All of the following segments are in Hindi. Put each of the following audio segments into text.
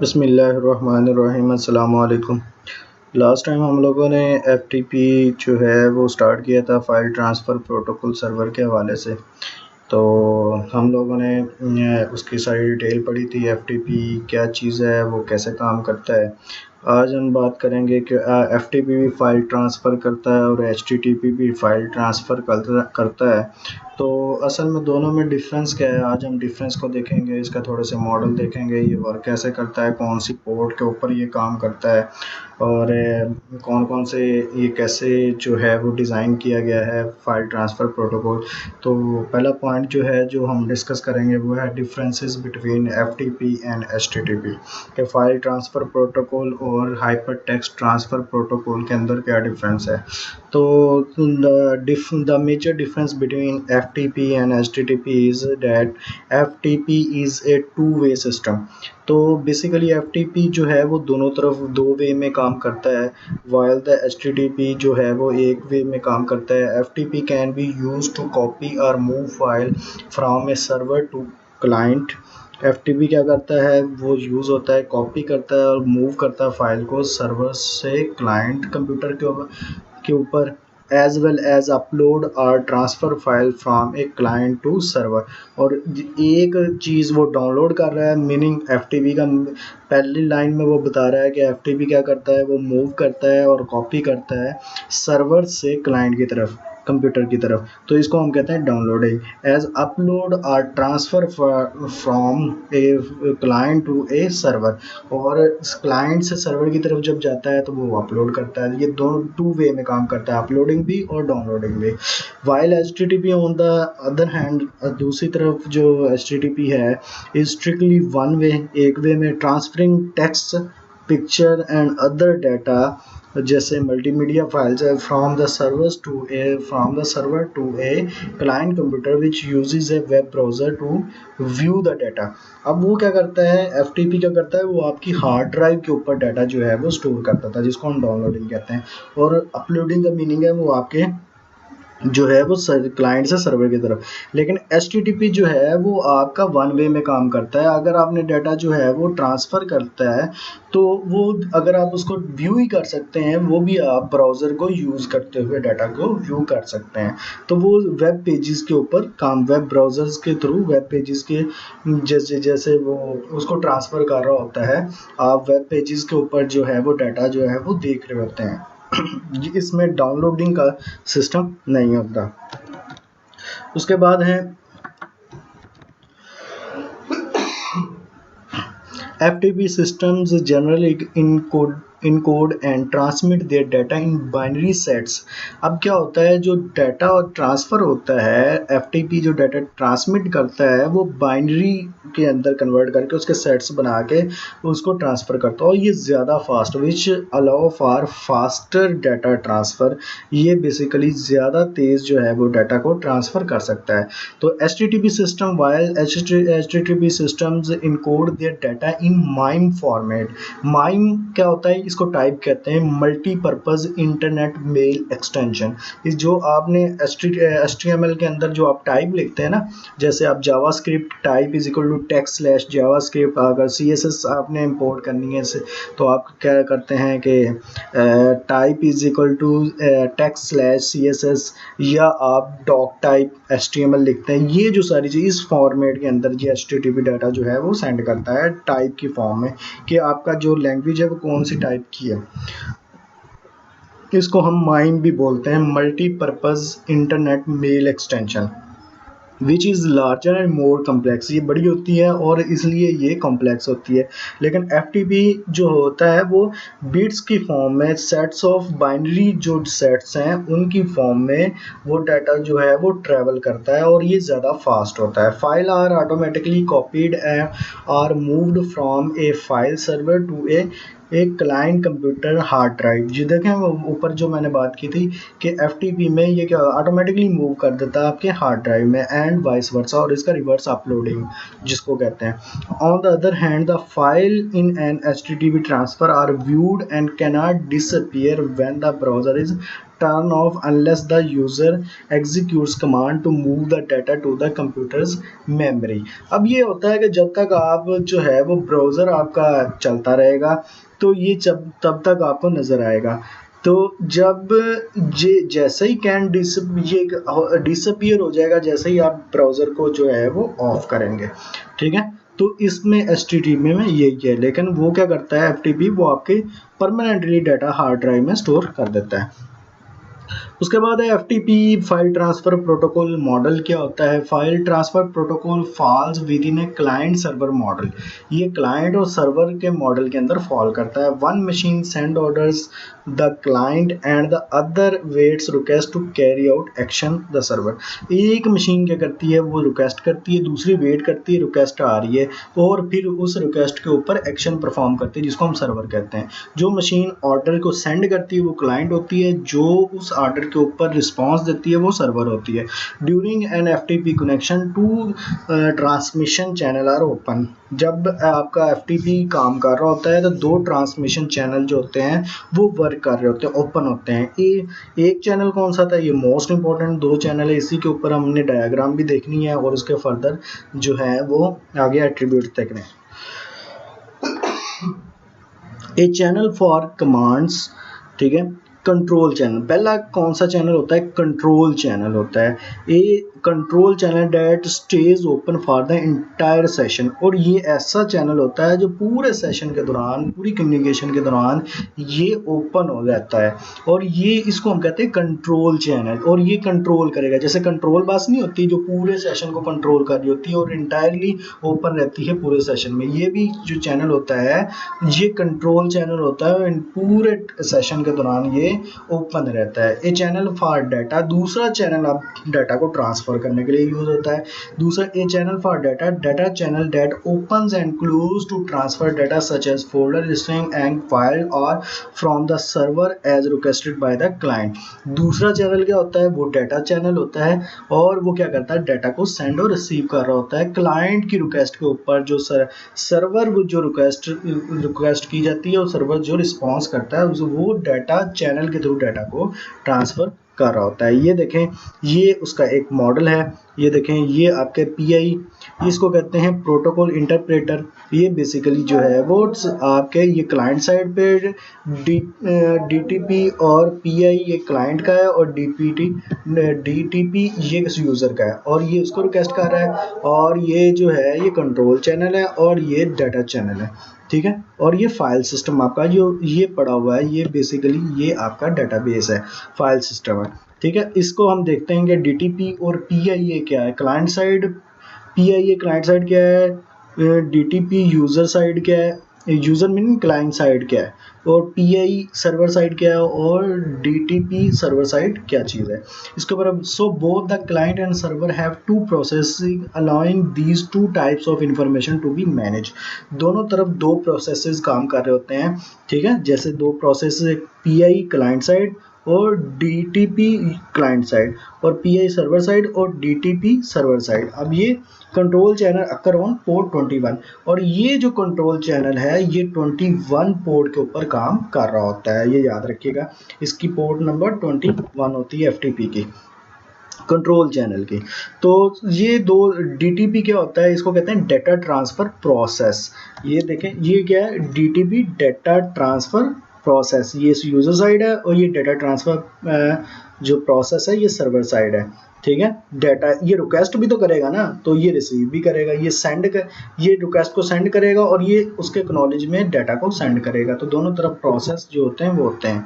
बिस्मिल्लाहिर्रहमानिर्रहीम अस्सलाम वालेकुम। लास्ट टाइम हम लोगों ने एफटीपी जो है वो स्टार्ट किया था फाइल ट्रांसफ़र प्रोटोकॉल सर्वर के हवाले से। तो हम लोगों ने उसकी सारी डिटेल पढ़ी थी, एफटीपी क्या चीज़ है, वो कैसे काम करता है। आज हम बात करेंगे कि एफटीपी भी फ़ाइल ट्रांसफ़र करता है और एचटीटीपी भी फ़ाइल ट्रांसफ़र करता है। तो असल में दोनों में डिफरेंस क्या है, आज हम डिफरेंस को देखेंगे, इसका थोड़े से मॉडल देखेंगे, ये वर्क कैसे करता है, कौन सी पोर्ट के ऊपर ये काम करता है और कौन कौन से ये कैसे जो है वो डिज़ाइन किया गया है फ़ाइल ट्रांसफ़र प्रोटोकॉल। तो पहला पॉइंट जो है जो हम डिस्कस करेंगे वो है differences between FTP and HTTP के फ़ाइल ट्रांसफ़र प्रोटोकॉल और हाइपर टेक्स्ट ट्रांसफ़र प्रोटोकॉल के अंदर क्या डिफरेंस है। तो the major difference between FTP and HTTP is that FTP is a two-way system। तो बेसिकली FTP जो है वो दोनों तरफ दो वे में काम करता है, while the HTTP जो है वो एक वे में काम करता है। FTP can be used to copy or move file from a server to client। FTP क्या करता है, वो यूज़ होता है, कॉपी करता है और मूव करता है फाइल को सर्वर से क्लाइंट कंप्यूटर के ऊपर एज वेल एज अपलोड और transfer file from a client to server. और एक चीज़ वो डाउनलोड कर रहा है, मीनिंग एफटीपी का पहली लाइन में वो बता रहा है कि एफटीपी क्या करता है, वो मूव करता है और कॉपी करता है सर्वर से क्लाइंट की तरफ, कंप्यूटर की तरफ। तो इसको हम कहते हैं डाउनलोडिंग। एज अपलोड और transfer from a client to a server, और क्लाइंट से सर्वर की तरफ जब जाता है तो वो अपलोड करता है। ये दोनों टू वे में काम करता है, अपलोडिंग भी और डाउनलोडिंग भी। While HTTP on the other hand, दूसरी तरफ जो एचटीटीपी है इज स्ट्रिक्टली वन वे, एक वे में, transferring text, picture and other data जैसे मल्टीमीडिया फाइल्स है from the server to a client computer which uses a web browser to view the data. अब वो क्या करता है, एफटीपी क्या करता है, वो आपकी हार्ड ड्राइव के ऊपर डाटा जो है वो स्टोर करता था, जिसको हम डाउनलोडिंग कहते हैं। और अपलोडिंग का मीनिंग है वो आपके जो है वो क्लाइंट से सर्वर की तरफ। लेकिन एचटीटीपी जो है वो आपका वन वे में काम करता है। अगर आपने डाटा जो है वो ट्रांसफ़र करता है तो वो, अगर आप उसको व्यू ही कर सकते हैं, वो भी आप ब्राउज़र को यूज़ करते हुए डाटा को व्यू कर सकते हैं। तो वो वेब पेजेस के ऊपर काम, वेब ब्राउज़र्स के थ्रू वेब पेजेस के जैसे जैसे वो उसको ट्रांसफ़र कर रहा होता है, आप वेब पेजेस के ऊपर जो है वो डाटा जो है वो देख रहे होते हैं। इसमें डाउनलोडिंग का सिस्टम नहीं होता। उसके बाद है FTP systems generally encode and transmit their data in binary sets। अब क्या होता है, जो डाटा और ट्रांसफ़र होता है, FTP जो डाटा ट्रांसमिट करता है वो बाइनरी के अंदर कन्वर्ट करके उसके सेट्स बना के उसको ट्रांसफ़र करता है, और ये ज़्यादा fast, which allow for faster data transfer. ये बेसिकली ज़्यादा तेज़ जो है वो डाटा को ट्रांसफ़र कर सकता है। तो HTTP system, while HTTP systems encode their data in MIME format. MIME क्या होता है, इसको टाइप कहते हैं मल्टीपर्पज़ इंटरनेट मेल एक्सटेंशन। इस जो आपने HTML के अंदर जो आप टाइप लिखते हैं ना, जैसे आप JavaScript type is equal to text slash JavaScript, अगर CSS आपने इंपोर्ट करनी है तो आप क्या करते हैं कि type is equal to text slash CSS, या आप डॉक टाइप HTML लिखते हैं। ये जो सारी चीज़ इस फॉर्मेट के अंदर ये HTTP डाटा जो है वो सेंड करता है टाइप की फॉर्म में, कि आपका जो लैंग्वेज है वो कौन सी टाइप की है। इसको हम माइम भी बोलते हैं, multipurpose internet mail extension, which is larger and more complex. ये बड़ी होती है और इसलिए ये कॉम्प्लेक्स होती है। लेकिन FTP जो होता है वो बिट्स की फॉर्म में, सेट्स ऑफ बाइनरी जो सेट्स हैं उनकी फॉर्म में वो डाटा जो है वो ट्रैवल करता है, और ये ज़्यादा फास्ट होता है। File are automatically copied or moved from a file server to a client computer hard drive. जी देखें वो ऊपर जो मैंने बात की थी कि FTP में ये क्या ऑटोमेटिकली मूव कर देता है आपके हार्ड ड्राइव में, एंड वाइस वर्सा, और इसका रिवर्स अपलोडिंग जिसको कहते हैं। On the other hand the file in an HTTP transfer R viewed and cannot disappear when the browser is turn off unless the user executes command to move the data to the computer's memory। अब ये होता है कि जब तक आप जो है वो ब्राउज़र आपका चलता रहेगा तो ये तब तक आपको नज़र आएगा। तो जब जैसे ही ये डिसअपियर हो जाएगा जैसे ही आप ब्राउज़र को जो है वो ऑफ करेंगे, ठीक है। तो इसमें HTTP में यही है, लेकिन वो क्या करता है FTP, वो आपके परमानेंटली डाटा हार्ड ड्राइव में स्टोर कर देता है। उसके बाद है FTP file transfer protocol model. क्या होता है? File transfer protocol falls within a client server model. ये क्लाइंट और सर्वर के मॉडल के अंदर फॉल करता है। One machine send orders the client and the other waits request to carry out action the server. एक मशीन क्या करती है, वो रिक्वेस्ट करती है, दूसरी वेट करती है, रिक्वेस्ट आ रही है और फिर उस रिक्वेस्ट के ऊपर एक्शन परफॉर्म करती है जिसको हम सर्वर कहते हैं। जो मशीन ऑर्डर को सेंड करती है वो क्लाइंट होती है, जो उस ऑर्डर के ऊपर रिस्पांस देती है वो सर्वर होती है। During an FTP connection two transmission channel are open. जब आपका FTP काम कर रहा होता है तो दो ट्रांसमिशन चैनल जो होते हैं वो वर्क कर रहे होते हैं, ओपन होते हैं। एक चैनल कौन सा था? ये मोस्ट इंपॉर्टेंट दो चैनल है, इसी के ऊपर हमने डायग्राम भी देखनी है और उसके फर्दर जो है वो आगे एट्रीब्यूट देखने। ए चैनल फॉर कमांड्स, ठीक है। कंट्रोल चैनल, पहला कौन सा चैनल होता है? कंट्रोल चैनल होता है। A control channel that stays open for the entire session. और ये ऐसा चैनल होता है जो पूरे सेशन के दौरान, पूरी कम्युनिकेशन के दौरान ये ओपन हो जाता है और ये इसको हम कहते हैं कंट्रोल चैनल। और ये कंट्रोल करेगा, जैसे कंट्रोल बस नहीं होती जो पूरे सेशन को कंट्रोल कर रही होती है और इंटायरली ओपन रहती है पूरे सेशन में, ये भी जो चैनल होता है ये कंट्रोल चैनल होता है। पूरे सेशन के दौरान ये ओपन रहता है। ए चैनल फॉर डाटा, दूसरा चैनल आप डाटा को ट्रांसफर करने के लिए यूज होता है। दूसरा a channel for data, data channel that opens and close to transfer data such as folder, string and file और from the server as requested by the client. दूसरा चैनल क्या होता है? वो डाटा चैनल होता है और वो क्या करता है? डाटा को सेंड और रिसीव कर रहा होता है क्लाइंट की रिक्वेस्ट के ऊपर। जो सर्वर जो रिक्वेस्ट की जाती है और सर्वर जो रिस्पॉन्स करता है वो डाटा चैनल के थ्रू डाटा को ट्रांसफर कर रहा होता है। ये देखें, ये उसका एक मॉडल है। ये देखें, ये आपके PI, इसको कहते हैं प्रोटोकॉल इंटरप्रेटर। ये बेसिकली जो है वो आपके ये क्लाइंट साइड पे DTP और PI ये क्लाइंट का है और DTP ये यूज़र का है और ये उसको रिक्वेस्ट कर रहा है। और ये जो है ये कंट्रोल चैनल है और ये डाटा चैनल है, ठीक है। और ये फाइल सिस्टम आपका जो ये पड़ा हुआ है ये बेसिकली ये आपका डाटाबेस है, फाइल सिस्टम है, ठीक है। इसको हम देखते हैं कि DTP और PI क्या है। Client side PI client side क्या है, DTP यूज़र साइड क्या है, यूज़र मीनिंग क्लाइंट साइड क्या है, और PI सर्वर साइड क्या है और DTP सर्वर साइड क्या चीज़ है। इसके ऊपर so both the client and server have two processing allowing these two types of information to be manage. दोनों तरफ दो प्रोसेसेस काम कर रहे होते हैं, ठीक है। जैसे दो प्रोसेस PI क्लाइंट साइड और DTP क्लाइंट साइड और PI सर्वर साइड और DTP सर्वर साइड। अब ये control channel occur on port 21 और ये जो कंट्रोल चैनल है ये 21 पोर्ट के ऊपर काम कर रहा होता है, ये याद रखिएगा। इसकी पोर्ट नंबर 21 होती है FTP की, कंट्रोल चैनल की। तो ये दो DTP क्या होता है, इसको कहते हैं डाटा ट्रांसफ़र प्रोसेस। ये देखें, ये क्या है? DTP डाटा ट्रांसफ़र प्रोसेस, ये यूज़र साइड है और ये डाटा ट्रांसफ़र जो प्रोसेस है ये सर्वर साइड है, ठीक है। डाटा ये रिक्वेस्ट भी तो करेगा ना, तो ये रिसीव भी करेगा, ये रिक्वेस्ट को सेंड करेगा और ये उसके एक्नॉलेज में डाटा को सेंड करेगा। तो दोनों तरफ प्रोसेस जो होते हैं वो होते हैं।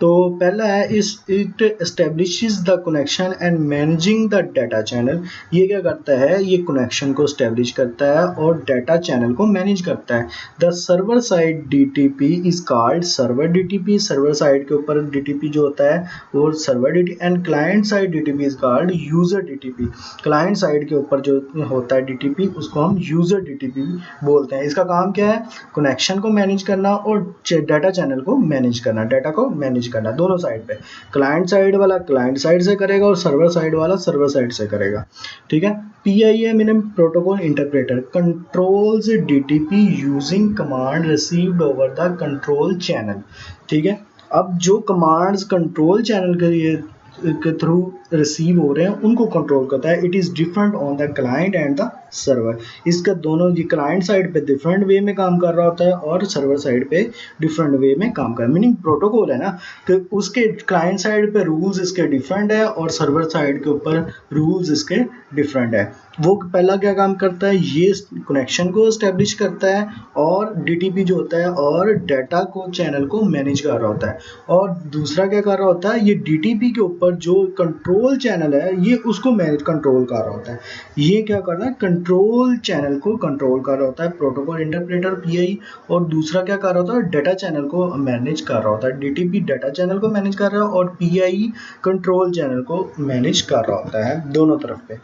तो पहला है it establishes the connection and managing the data channel. ये क्या करता है? ये कनेक्शन को एस्टेब्लिश करता है और डाटा चैनल को मैनेज करता है। The server side DTP is called server DTP, server side के ऊपर DTP जो होता है वो server DTP and client side DTP is called user DTP। Client side के ऊपर जो होता है DTP उसको हम यूजर DTP बोलते हैं। इसका काम क्या है? कनेक्शन को मैनेज करना और डाटा चैनल को मैनेज करना, डाटा को मैनेज करना दोनों साइड पे। क्लाइंट साइड वाला क्लाइंट साइड से करेगा और सर्वर साइड वाला सर्वर साइड से करेगा, ठीक है। PIA meaning protocol interpreter controls DTP using command received over the control channel, ठीक है। अब जो कमांड्स कंट्रोल चैनल के थ्रू रिसीव हो रहे हैं उनको कंट्रोल करता है। It is different on the client and the server. इसका दोनों, ये क्लाइंट साइड पे डिफरेंट वे में काम कर रहा होता है और सर्वर साइड पे डिफरेंट वे में काम कर रहा है। मीनिंग प्रोटोकॉल है ना, कि उसके क्लाइंट साइड पे रूल्स इसके डिफरेंट है और सर्वर साइड के ऊपर रूल्स इसके डिफरेंट है। वो पहला क्या काम करता है, ये कनेक्शन को एस्टेब्लिश करता है और डीटीपी जो होता है और डाटा को चैनल को मैनेज कर रहा होता है। और दूसरा क्या कर रहा होता है, ये डीटीपी के ऊपर जो कंट्रोल चैनल है ये उसको मैनेज कंट्रोल कर रहा होता है। ये क्या कर रहा है, कंट्रोल चैनल को कंट्रोल कर रहा होता है प्रोटोकॉल इंटरप्रेटर पीआई। और दूसरा क्या कर रहा होता है, डाटा चैनल को मैनेज कर रहा होता है। डीटीपी डाटा चैनल को मैनेज कर रहा है और पीआई कंट्रोल चैनल को मैनेज कर रहा होता है, दोनों तरफ पे।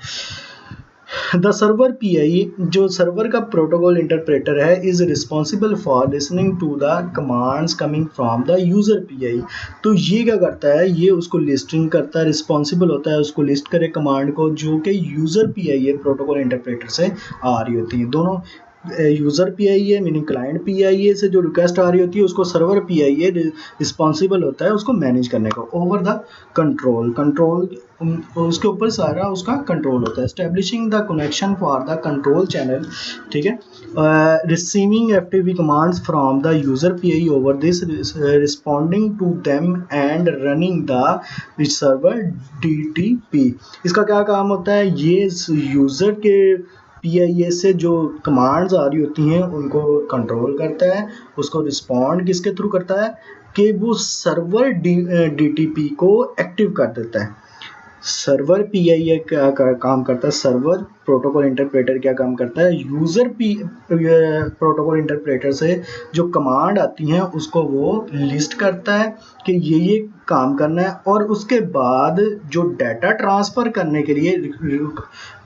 द सर्वर पीआई, जो सर्वर का प्रोटोकॉल इंटरप्रेटर है, is responsible for listening to the commands coming from the user PI. तो ये क्या करता है, ये उसको लिस्टिंग करता है, रिस्पॉन्सिबल होता है उसको लिस्ट करे कमांड को जो कि यूजर पीआई है प्रोटोकॉल इंटरप्रेटर से आ रही होती है। दोनों यूज़र पीआई है मीनिंग क्लाइंट पीआई से जो रिक्वेस्ट आ रही होती है उसको सर्वर पीआई रिस्पॉन्सिबल होता है उसको मैनेज करने का। ओवर द कंट्रोल उसके ऊपर सारा उसका कंट्रोल होता है। Establishing the connection for the control channel, ठीक है। Receiving FTP commands from the user PI over this, responding to them and running the server DTP. इसका क्या काम होता है, ये यूज़र के पीआईए से जो कमांड्स आ रही होती हैं उनको कंट्रोल करता है, उसको रिस्पॉन्ड किसके थ्रू करता है कि वो सर्वर डीटीपी को एक्टिव कर देता है। सर्वर पीआईए क्या काम करता है, सर्वर प्रोटोकॉल इंटरप्रेटर क्या काम करता है, यूज़र प्रोटोकॉल इंटरप्रेटर से जो कमांड आती हैं उसको वो लिस्ट करता है कि ये काम करना है। और उसके बाद जो डाटा ट्रांसफ़र करने के लिए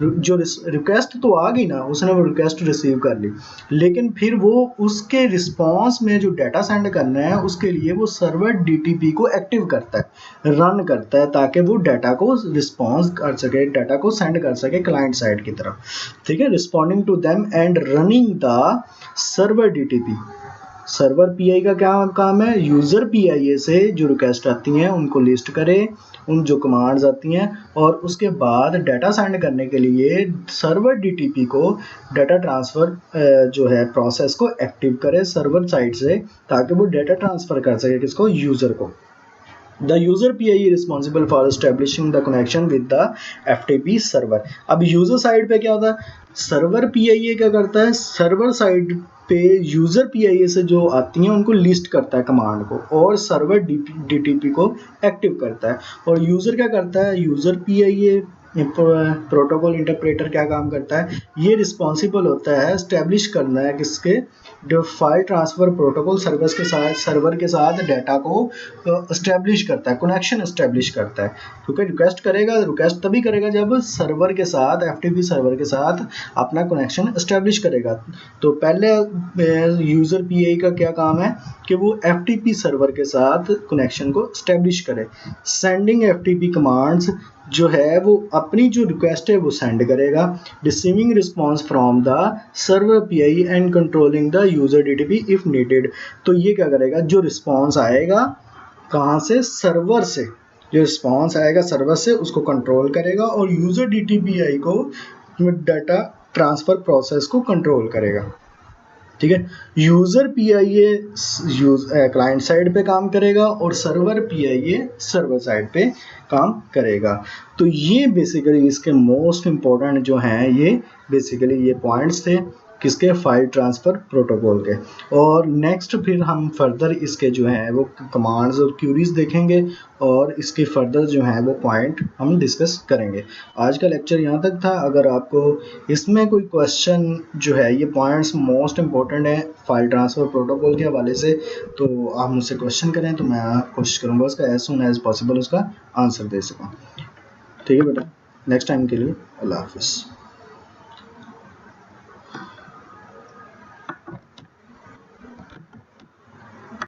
जो रिक्वेस्ट तो आ गई ना, उसने वो रिक्वेस्ट रिसीव कर ली, लेकिन फिर वो उसके रिस्पॉन्स में जो डाटा सेंड करना है उसके लिए वो सर्वर डीटीपी को एक्टिव करता है, रन करता है, ताकि वो डाटा को रिस्पॉन्स कर सके, डाटा को सेंड कर सके क्लाइंट साइड की तरफ, ठीक है। Responding to them and running the server DTP. Server PI का क्या काम है, यूज़र पीआई से जो रिक्वेस्ट आती हैं उनको लिस्ट करे, उन जो कमांड्स आती हैं, और उसके बाद डाटा सेंड करने के लिए सर्वर डीटीपी को डाटा ट्रांसफ़र जो है प्रोसेस को एक्टिव करे सर्वर साइड से, ताकि वो डाटा ट्रांसफ़र कर सके किसको, यूज़र को। The user PIE is responsible for establishing the connection with the FTP server। अब यूज़र साइड पे क्या होता है, सर्वर PIE क्या करता है, सर्वर साइड पे यूज़र PIE से जो आती हैं उनको लिस्ट करता है कमांड को, और सर्वर DTP को एक्टिव करता है। और यूज़र क्या करता है, यूज़र PIE प्रोटोकॉल इंटरप्रेटर क्या काम करता है, ये रिस्पॉन्सिबल होता है एस्टेब्लिश करना है किसके, जो फाइल ट्रांसफ़र प्रोटोकॉल सर्विस के साथ, सर्वर के साथ डाटा को एस्टेब्लिश करता है, कनेक्शन एस्टेब्लिश करता है। क्योंकि रिक्वेस्ट करेगा, रिक्वेस्ट तभी करेगा जब सर्वर के साथ, एफटीपी सर्वर के साथ अपना कनेक्शन एस्टेब्लिश करेगा। तो पहले यूज़र पीआई का क्या काम है कि वो एफटीपी सर्वर के साथ कनेक्शन को एस्टेब्लिश करे। सेंडिंग एफटीपी कमांड्स जो है वो अपनी जो रिक्वेस्ट है वो सेंड करेगा। Receiving response from the server pi and controlling the user DTP if needed. तो ये क्या करेगा, जो रिस्पॉन्स आएगा कहाँ से, सर्वर से, जो रिस्पॉन्स आएगा सर्वर से उसको कंट्रोल करेगा और यूज़र डीटीपीआई को डाटा ट्रांसफ़र प्रोसेस को कंट्रोल करेगा, ठीक है। यूज़र पीआईए क्लाइंट साइड पे काम करेगा और सर्वर पीआईए सर्वर साइड पे काम करेगा। तो ये बेसिकली इसके मोस्ट इम्पोर्टेंट जो हैं, ये बेसिकली ये पॉइंट्स थे किसके, फाइल ट्रांसफ़र प्रोटोकॉल के। और नेक्स्ट फिर हम फर्दर इसके जो हैं वो कमांड्स और क्यूरीज देखेंगे और इसके फर्दर जो हैं वो पॉइंट हम डिस्कस करेंगे। आज का लेक्चर यहाँ तक था। अगर आपको इसमें कोई क्वेश्चन जो है, ये पॉइंट्स मोस्ट इम्पोर्टेंट है फाइल ट्रांसफ़र प्रोटोकॉल के हवाले से, तो आप मुझसे क्वेश्चन करें तो मैं कोशिश करूँगा उसका एज सून एज पॉसिबल उसका आंसर दे सकूँ। ठीक है बेटा, नेक्स्ट टाइम के लिए अल्लाह हाफिज़।